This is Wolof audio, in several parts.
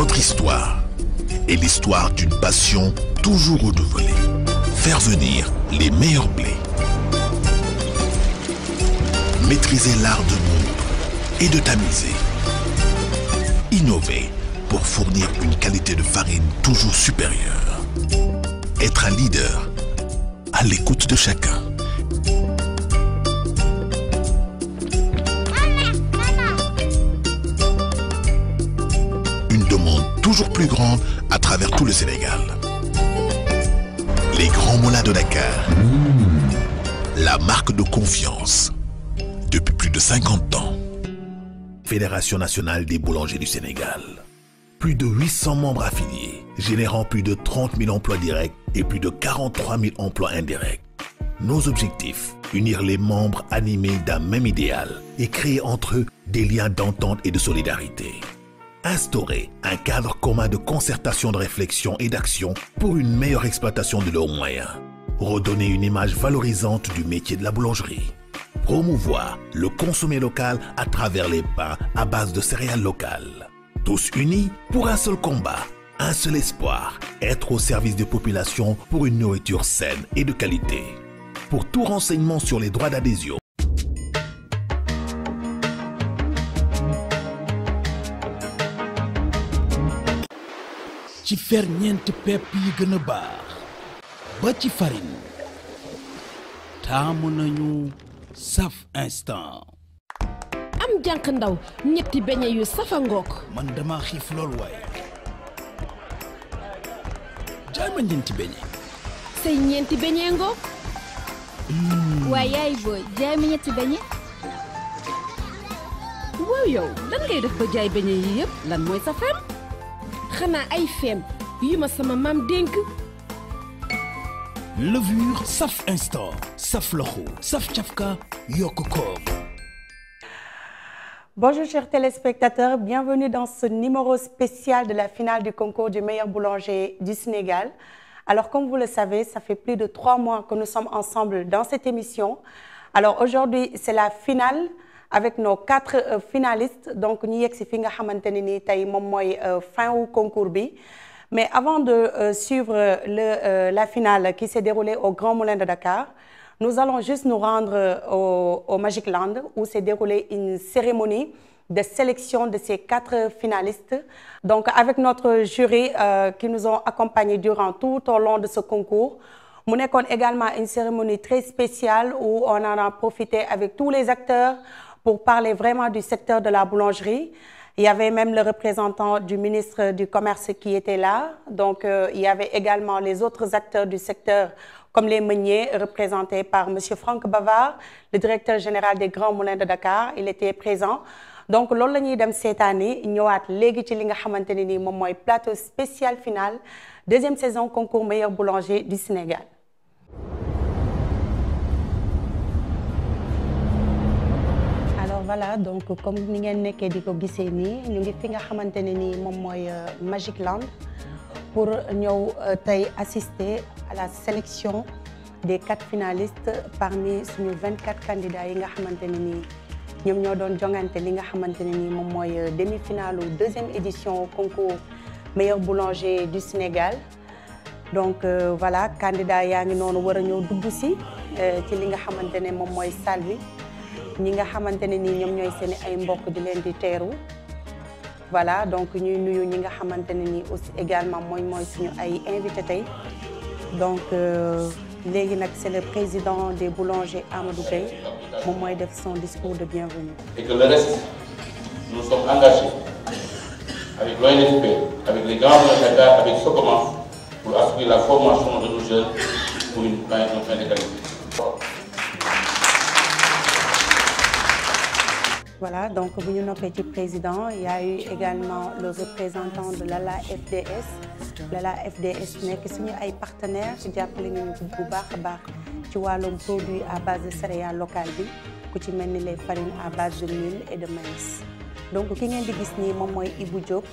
Notre histoire est l'histoire d'une passion toujours renouvelée. Faire venir les meilleurs blés. Maîtriser l'art de moudre et de tamiser. Innover pour fournir une qualité de farine toujours supérieure. Être un leader à l'écoute de chacun. Une demande toujours plus grande à travers tout le Sénégal. Les Grands Moulins de Dakar. La marque de confiance depuis plus de 50 ans. Fédération nationale des boulangers du Sénégal. Plus de 800 membres affiliés, générant plus de 30 000 emplois directs et plus de 43 000 emplois indirects. Nos objectifs, unir les membres animés d'un même idéal et créer entre eux des liens d'entente et de solidarité. Instaurer un cadre commun de concertation, de réflexion et d'action pour une meilleure exploitation de leurs moyens. Redonner une image valorisante du métier de la boulangerie. Promouvoir le consommé local à travers les pains à base de céréales locales. Tous unis pour un seul combat, un seul espoir, être au service des populations pour une nourriture saine et de qualité. Pour tout renseignement sur les droits d'adhésion, ci ferñeent pepp yi gën a baax ba ci farine taamu nañu Saf Instant. am jànq ndaw ñetti beñe yu safa ngook man dama xiif lool waaye jaay ma ñeenti beñe. say ñeenti beñe ngook waaye yaay booy jaay ma ñetti beñe. waaw yow lan ngay def ba jaay beñe yi yëpp lan mooy sa feem xanaa ay feem yu ma sama maam dénk. Levure Saf Instant saf loxo saf cafka yokk koom. Bonjour chers téléspectateurs, bienvenue dans ce numéro spécial de la finale du concours du meilleur boulanger du Sénégal. Alors comme vous le savez, ça fait plus de 3 mois que nous sommes ensemble dans cette émission. Alors aujourd'hui, c'est la finale avec nos 4 finalistes. Donc ñu yegg si fi nga xamante ne ni tey moom mooy fin wu concours bi. Mais avant de suivre la finale qui s'est déroulée au Grand Moulin de Dakar, nous allons juste nous rendre au Magic Land où s'est déroulée une cérémonie de sélection de ces 4 finalistes. Donc avec notre jury qui nous ont accompagnés durant tout au long de ce concours. Mu nekkoon également une cérémonie très spéciale où on en a profité avec tous les acteurs pour parler vraiment du secteur de la boulangerie. Il y avait même le représentant du ministre du Commerce qui était là. Donc, il y avait également les autres acteurs du secteur, comme les meuniers, représentés par M. Franck Bavard, le directeur général des Grands Moulins de Dakar. Il était présent. Donc, loolu la ñuy dem seetaani ñëwaat léegi ci li nga xamante ne ni moom mooy plateau spécial final deuxième saison concours meilleur boulanger du Sénégal. Voilà, donc comme ni ngeen nekkee di ko gisee nii ñu ngi fi nga xamante ne nii moom mooy Magic Land pour ñëw tey assister à la sélection des 4 finalistes parmi suñu 24 candidats yi nga xamante ne nii ñoom ñoo doon jongante li nga xamante ne nii moom mooy demi-finale ou deuxième édition concours meilleur boulanger du Sénégal. Donc voilà, candidats yaa ngi noonu war a ñëw dugg si ci li nga xamante ne moom mooy salle bi. ñi nga xamante ne nii ñoom ñooy seeni ay mbokk di leen di teeru voilà donc ñuy nuyu ñi nga xamante ne nii aussi également mooy suñu ay invité tey donc léegi nag c'est le président des boulangers Amadou Gueye moom mooy def son discours de bienvenue. Et que le reste nous sommes engagés avec l'ONFP, avec les Grands Moulins de Dakar, avec Socoma pour assurer la formation de nos jeunes pour une fin de qualité. Voilà, donc bu ñu noppee ci président il y a eu également le représentant de l'ALA FDS. l'ALA FDS nekk suñu ay partenaires jàppale ñu bu baax a baax ci wàllum produit à base de céréales locales bi ku ci mel ni les farines à base de mil et de maïs. Donc ki ngeen di gis nii moom mooy Ibou Diop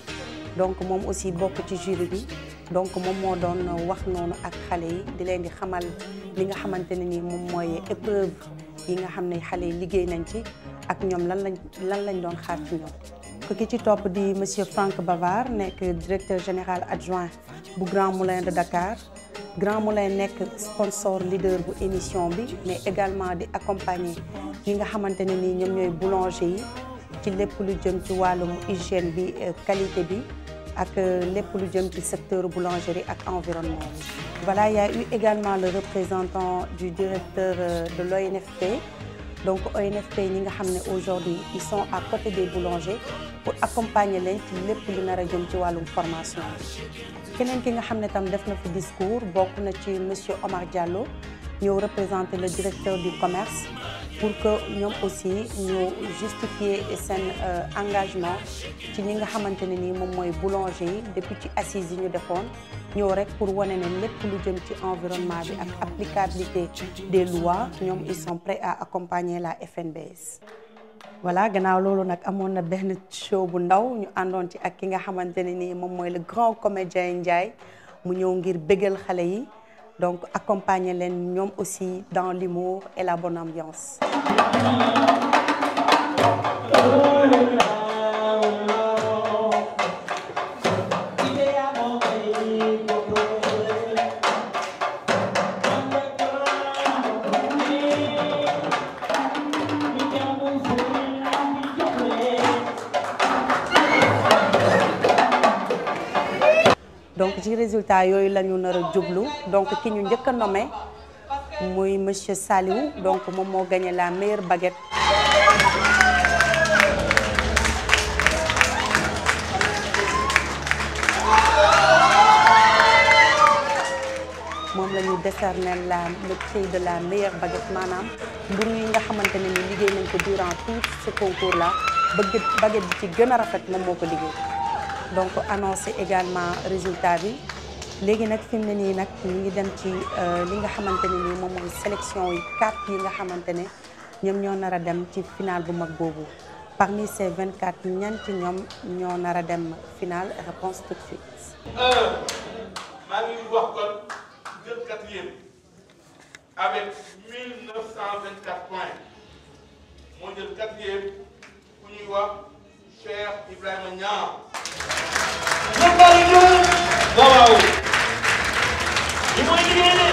donc moom aussi bokk ci jury bi donc moom moo doon wax noonu ak xale yi di leen di xamal li nga xamante ne ni moom mooy épreuve yi nga xam ne xale yi liggéey nañ ci ak ñoom lan lañ doon xaar ci ñoom ki ci topp di monsieur Franck Bavard nekk directeur général adjoint bu Grand Moulin de Dakar Grand Moulin nekk sponsor leader bu émission bi mais également di accompagner ñi nga xamante ne nii ñoom ñooy boulanger yi ci lépp lu jëm ci wàllum hygiène bi qualité bi ak lépp lu jëm ci secteur boulangerie ak environnement bi. Voilà, il y a eu également le représentant du directeur de l'ONFP. Donc ONFP ñi nga xam ne aujourd'hui ils sont à côté des boulangers pour accompagner leen ci lépp lu nar a jëm ci wàllum formation bi. Keneen ki nga xam ne tam def na fi discours bokk na ci monsieur Omar Diallo ñëw représenter le directeur du commerce pour que ñoom aussi ñu justifier seen engagement ci ñi nga xamante ne nii moom mooy boulanger yi depuis ci assises yi ñu defoon ñëw rek pour wane ne lépp lu jëm ci environnement bi ak applicabilité des lois ñoom ils sont prêts à accompagner la FNBS. Voilà, gannaaw loolu nag amoon na benn show bu ndaw ñu àndoon ci ak ki nga xamante ne nii moom mooy le grand comédien Ndiaye mu ñëw ngir bégal xale yi. Donc, accompagner les ñoom aussi dans l'humour et la bonne ambiance. Donc ci résultat yooyu la ñu nar a jublu donc ki ñu njëkk a nommé muy monsieur Saliou donc moom moo gagné la meilleure baguette. moom la ñu décerner le prix de la meilleure baguette maanaam mburu yi nga xamante ne ni liggéey nañ ko durant tout ce concours là baguette bi ci gën a rafet moom moo ko liggéey. Donc annoncé également résultat bi léegi nag fi mu ne nii nag ñu ngi dem ci li nga xamante ne nii moom mooy sélection yi 4 yi nga xamante ne ñoom ñoo nar a dem ci final bu mag boobu parmi ces 24 ñant ñoom ñoo nar a dem final réponse tout de suite. maa ngi wax kon jël 4e avec 1924 points moo jël 4e ku ñuy wax Cheikh Ibrahima Niang. waaw li mooy liggéey de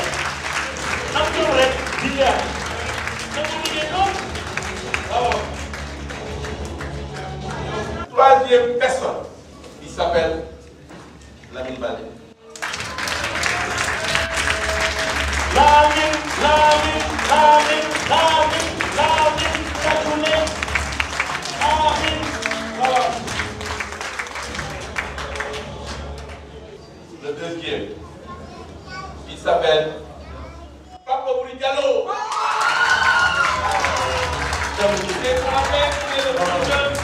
am jom rek di leer dañu liggéey noonu waaw. 3e personne il s'appelle Lamine Baldé. Lamine Katoune Lamine waaw. Le 2e, il s'appelle Papa Bouri Diallo. Donc, c'est ce qu'on appelle, il est le plus jeune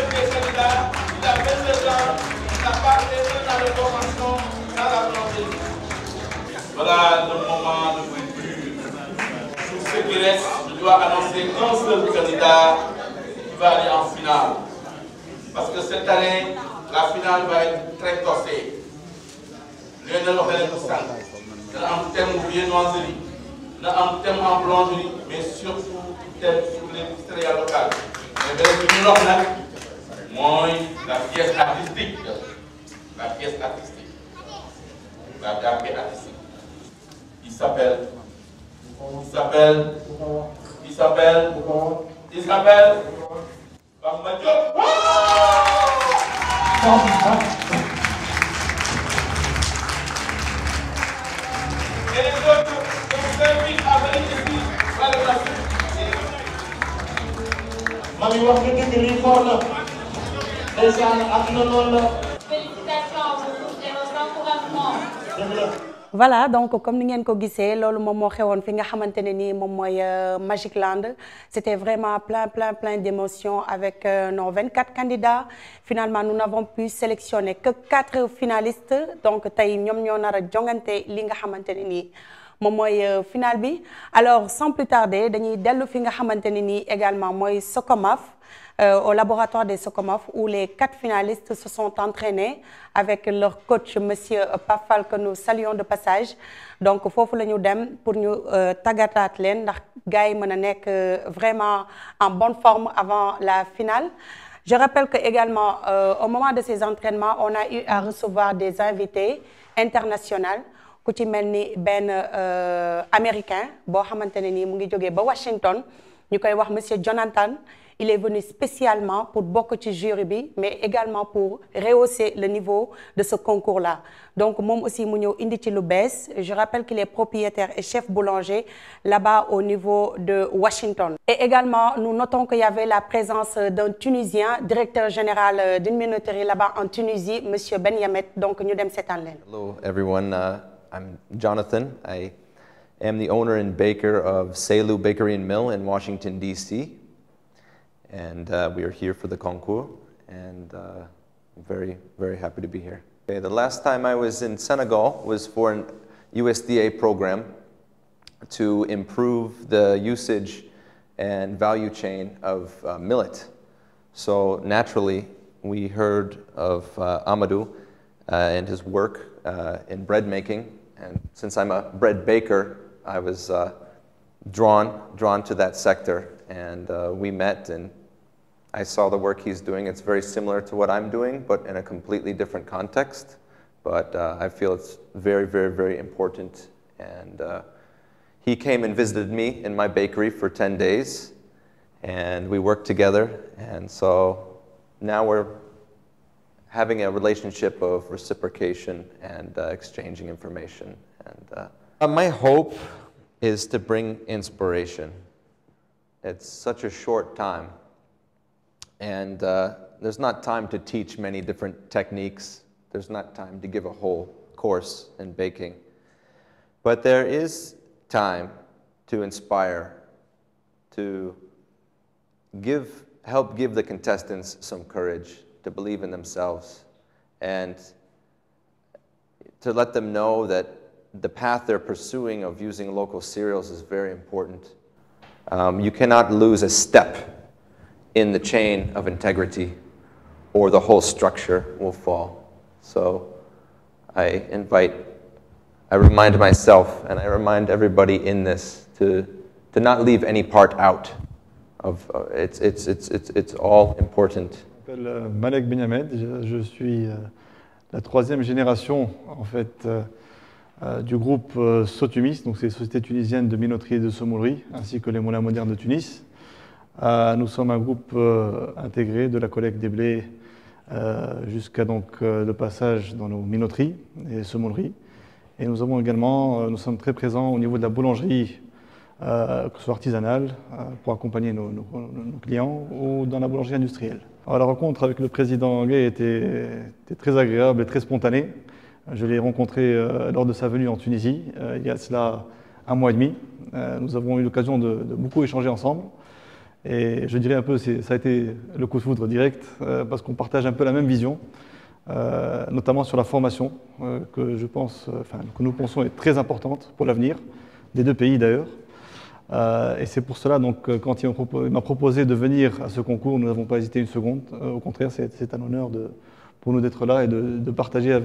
des candidats. Il a 22 ans, il n'a pas été dans la formation, dans la boulangerie. Voilà le moment de brûlure. Pour ce qui reste, je dois annoncer un seul candidat qui va aller en finale. Parce que cette année, la finale va être très corsée. léegi nag wax dëgg yàlla dana am thème bu viennoiserie dana am thème en boulangerie mais surtout thème sur les céréales locales mais beneen bi ñu wax nag mooy la pièce artistique la pièce artistique la gàmbe artistique. Il s'appelle Bamba Diop. Et les autres, je vous invite à venir ici, à la place. Mami wax nga dëgg lii fort na. Ndeysaan àdduna noonu la. Félicitations à vous tous et nos encouragements. Voilà, donc comme ni ngeen ko gisee loolu moom moo xewoon fi nga xamante ne nii moom mooy Magic Land. C'était vraiment plein d'émotions avec nos 24 candidats. Finalement, nous n'avons pu sélectionner que 4 finalistes. Donc tey ñoom ñoo nar a jongante li nga xamante ne nii moom mooy final bi. Alors sans plus tarder dañuy dellu fi nga xamante ne nii également mooy Socomaf. Au laboratoire des Socomaf où les 4 finalistes se sont entraînés avec leur coach monsieur Pafal que nous saluons de passage. Donc foofu la ñu dem pour ñu tàggataat leen ndax gars yi mën a nekk vraiment en bonne forme avant la finale. Je rappelle que également, au moment de ces entraînements, on a eu à recevoir des invités internationaux, ku ci mel ni benn américain boo xamante ne nii mu ngi jógee ba Washington ñu koy wax monsieur Jonathan. Il est venu spécialement pour bokk ci jury bi mais également pour rehausser le niveau de ce concours-là. Donc moom aussi mu ñëw indi ci lu bees. Je rappelle qu'il est propriétaire et chef boulanger là-bas au niveau de Washington. Et également nous notons qu'il y avait la présence d'un Tunisien, directeur général d'une minoterie là-bas en Tunisie, monsieur Ben Yamet. Donc ñu dem seetaan leen. Hello everyone, I'm Jonathan. I am the owner and baker of Selu Bakery and Mill in Washington, D.C. And we are here for the concours, and I'm very, very happy to be here. Okay, the last time I was in Senegal was for an USDA program to improve the usage and value chain of millet. So naturally, we heard of Amadou and his work in bread making, and since I'm a bread baker, I was drawn to that sector, and we met, and I saw the work he's doing. It's very similar to what I'm doing, but in a completely different context. But I feel it's very, very, very important. And he came and visited me in my bakery for 10 days, and we worked together. And so now we're having a relationship of reciprocation and exchanging information. And my hope is to bring inspiration. It's such a short time. And there's not time to teach many different techniques. There's not time to give a whole course in baking. But there is time to inspire, to help give the contestants some courage, to believe in themselves, and to let them know that the path they're pursuing of using local cereals is very important. You cannot lose a step in the chain of integrity, or the whole structure will fall. So I remind myself, and I remind everybody in this, to not leave any part out. It's all important. Je m'appelle Malek Benyamed, je suis la troisième génération en fait du groupe Sotumis, donc c'est la société tunisienne de minoterie et de semoullerie, ainsi que les moulins modernes de Tunis. Nous sommes un groupe intégré de la collecte des blés jusqu'à donc le passage dans nos minoteries et semoulleries. Et nous sommes très présents au niveau de la boulangerie, que ce soit artisanale, pour accompagner nos clients, ou dans la boulangerie industrielle. Alors, la rencontre avec le président Gueye était très agréable et très spontanée. Je l'ai rencontré lors de sa venue en Tunisie, il y a cela 1 mois et demi. Nous avons eu l'occasion de beaucoup échanger ensemble. Et je dirais un peu, ça a été le coup de foudre direct, parce qu'on partage un peu la même vision, notamment sur la formation, que nous pensons est très importante pour l'avenir, des deux pays d'ailleurs. Et c'est pour cela, donc, quand il m'a proposé de venir à ce concours, nous n'avons pas hésité une seconde. Au contraire, c'est un honneur pour nous d'être là et de partager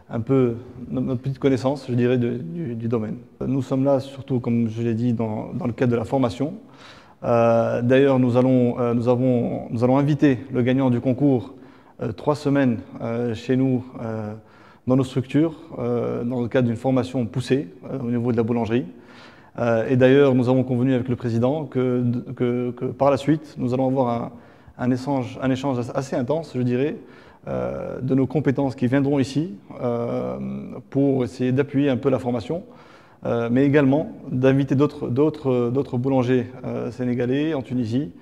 un peu notre petite connaissance, je dirais, du domaine. Nous sommes là surtout, comme je l'ai dit, dans le cadre de la formation. D'ailleurs, nous allons inviter le gagnant du concours 3 semaines chez nous, dans nos structures, dans le cadre d'une formation poussée au niveau de la boulangerie. Et d'ailleurs, nous avons convenu avec le président que par la suite, nous allons avoir un échange assez intense, je dirais, de nos compétences qui viendront ici pour essayer d'appuyer un peu la formation. Mais également d'inviter d'autres boulangers sénégalais en Tunisie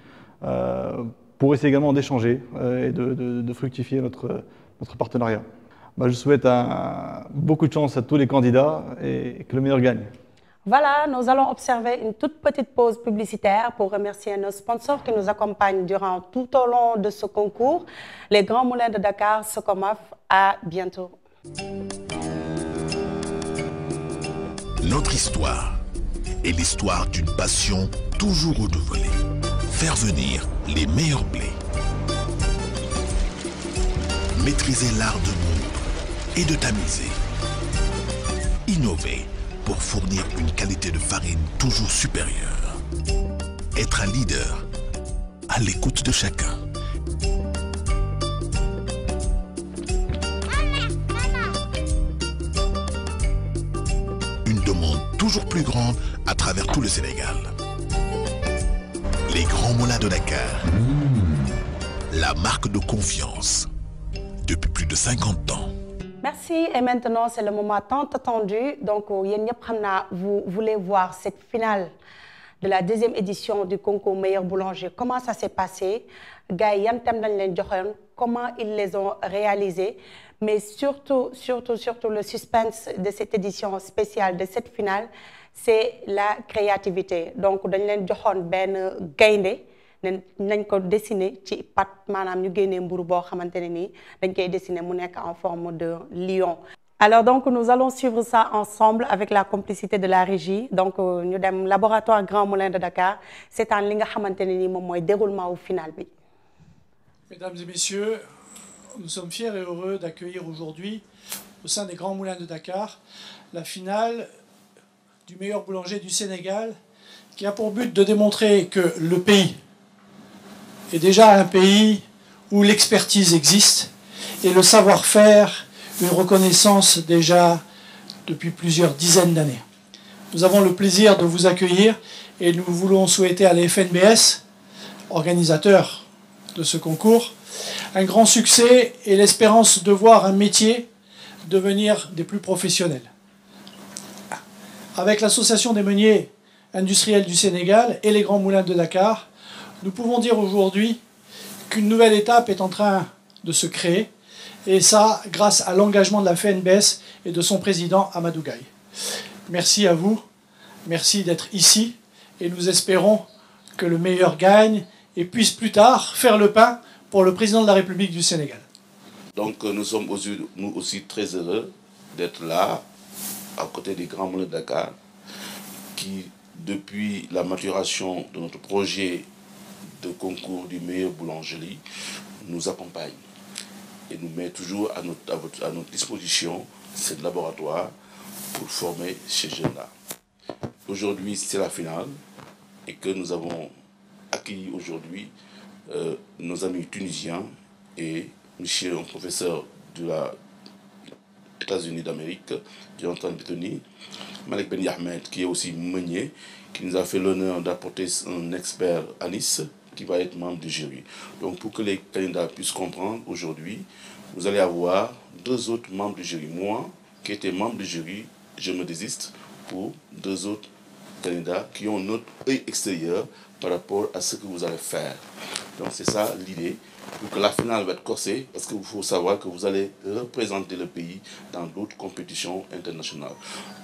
pour essayer également d'échanger et de fructifier notre partenariat. Je souhaite beaucoup de chance à tous les candidats et que le meilleur gagne. Voilà, nous allons observer une toute petite pause publicitaire pour remercier nos sponsors qui nous accompagnent durant tout au long de ce concours. Les Grands Moulins de Dakar, Socomaf, à bientôt. Notre histoire est l'histoire d'une passion toujours renouvelée. Faire venir les meilleurs blés. Maîtriser l'art de moudre et de tamiser. Innover pour fournir une qualité de farine toujours supérieure. Être un leader à l'écoute de chacun. toujours plus grande à travers tout le Sénégal. Les Grands Moulins de Dakar, la marque de confiance depuis plus de 50 ans. Merci, et maintenant c'est le moment tant attendu. Donc, vous voulez voir cette finale de la deuxième édition du concours Meilleur Boulanger. Comment ça s'est passé? Comment ils les ont réalisés? Mais surtout, le suspense de cette édition spéciale, de cette finale, c'est la créativité. Donc, nous avons nañ ko dessiner ci pat manam ñu génnee mburu boo xamante ne nii dañ koy dessiner mu nekk en forme de lion. Alors donc nous allons suivre ça ensemble avec la complicité de la régie. Donc ñu dem laboratoire Grand Moulin de Dakar c'est un li nga xamante ne nii moom mooy déroulement au final bi. Mesdames et messieurs, nous sommes fiers et heureux d'accueillir aujourd'hui au sein des Grands Moulins de Dakar la finale du meilleur boulanger du Sénégal qui a pour but de démontrer que le pays est déjà un pays où l'expertise existe et le savoir-faire, une reconnaissance déjà depuis plusieurs dizaines d'années. Nous avons le plaisir de vous accueillir et nous voulons souhaiter à la FNBS, organisateur de ce concours, un grand succès et l'espérance de voir un métier devenir des plus professionnels. Avec l'Association des meuniers industriels du Sénégal et les Grands Moulins de Dakar, nous pouvons dire aujourd'hui qu'une nouvelle étape est en train de se créer, et ça grâce à l'engagement de la FNBS et de son président Amadou Gaye. Merci à vous, merci d'être ici, et nous espérons que le meilleur gagne et puisse plus tard faire le pain pour le président de la République du Sénégal. Donc nous sommes nous aussi très heureux d'être là, à côté des Grands Moulins de Dakar, qui, depuis la maturation de notre projet de concours du meilleur boulangerie, nous accompagne et nous met toujours à notre disposition ce laboratoire pour former ces jeunes-là. Aujourd'hui, c'est la finale et que nous avons accueilli aujourd'hui nos amis tunisiens et monsieur un professeur de les États-Unis d'Amérique, Jonathan Bitoni, Malik Ben Ahmed, qui est aussi meunier, qui nous a fait l'honneur d'apporter un expert à Nice, qui va être membre du jury. Donc pour que les candidats puissent comprendre, aujourd'hui, vous allez avoir deux autres membres du jury. Moi, qui étais membre du jury, je me désiste pour deux autres candidats qui ont notre œil extérieur par rapport à ce que vous allez faire. Donc c'est ça l'idée, pour que la finale va être corsée, parce qu'il faut savoir que vous allez représenter le pays dans d'autres compétitions internationales.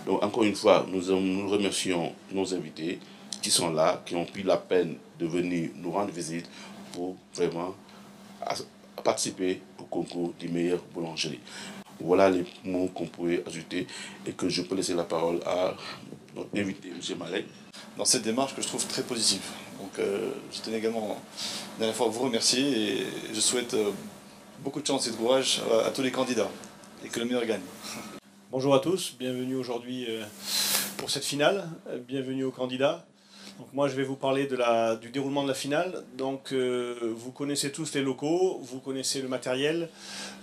Donc encore une fois, nous remercions nos invités qui sont là, qui ont pris la peine de venir nous rendre visite pour vraiment participer au concours du meilleur boulangerie. Voilà les mots qu'on pourrait ajouter et que je peux laisser la parole à notre invité, M. Malek. Dans cette démarche que je trouve très positive. Donc je tenais également la dernière fois à vous remercier et je souhaite beaucoup de chance et de courage à tous les candidats et que le meilleur gagne. Bonjour à tous, bienvenue aujourd'hui pour cette finale, bienvenue aux candidats. Donc moi je vais vous parler du déroulement de la finale. Donc vous connaissez tous les locaux, vous connaissez le matériel,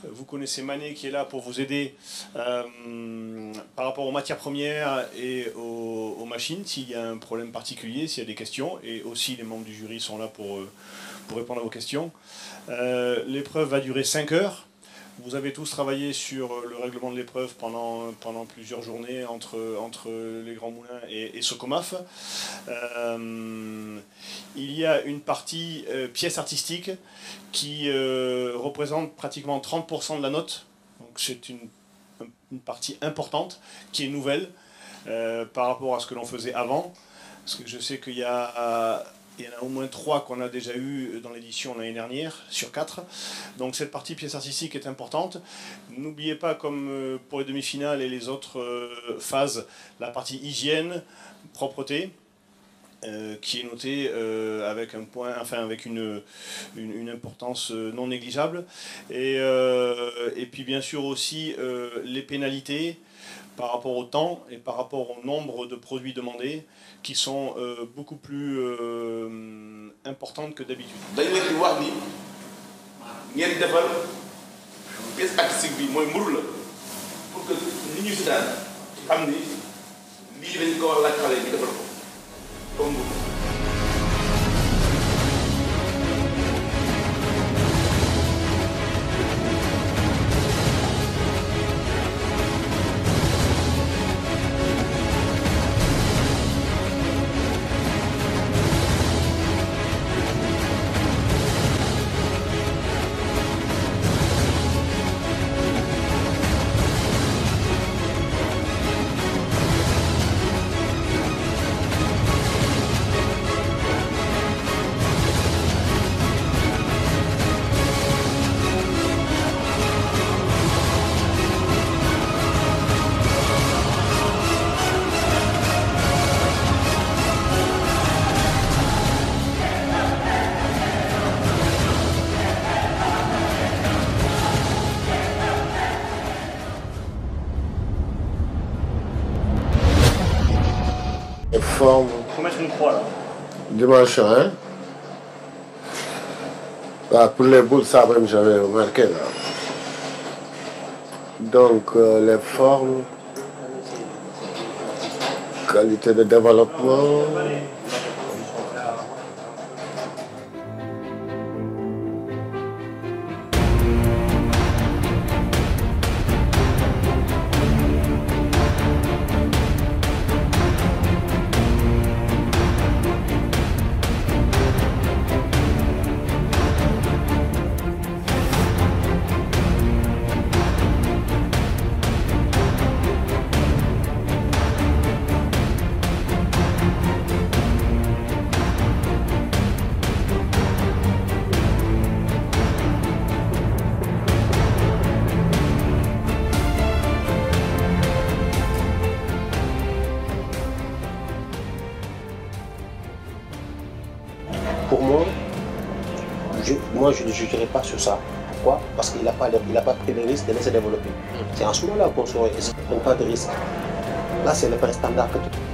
vous connaissez Mané qui est là pour vous aider par rapport aux matières premières et aux machines s'il y a un problème particulier, s'il y a des questions, et aussi les membres du jury sont là pour répondre à vos questions. L'épreuve va durer 5 heures. Vous avez tous travaillé sur le règlement de l'épreuve pendant plusieurs journées entre les Grands Moulins et Socomaf. Il y a une partie pièce artistique qui représente pratiquement 30% de la note. Donc c'est une partie importante qui est nouvelle par rapport à ce que l'on faisait avant. Parce que je sais qu'il y en a au moins 3 qu'on a déjà eu dans l'édition l'année dernière, sur 4. Donc cette partie pièce artistique est importante. N'oubliez pas, comme pour les demi-finales et les autres phases, la partie hygiène, propreté, qui est notée avec un point, enfin avec une importance non négligeable. Et puis bien sûr aussi les pénalités par rapport au temps et par rapport au nombre de produits demandés, qui sont beaucoup plus importantes que d'habitude. dañ leen di wax ni ngeen defal pièce artistique bi mooy mburu la pour que nit ñi si daan xam ni lii dañ ko war a laaj xale bi defal ko comme forme. Faut mettre une croix là. Dimension, hein? Bah, pour les boules, ça même j'avais remarqué là. Donc les formes, qualité de développement. Pour moi, je ne jugerai pas sur ça. Pourquoi? Parce qu'il n'a pas pris le risque de laisser développer. C'est en ce moment-là qu'on saurait. On ne prend pas de risque. Là, c'est le vrai standard que tout.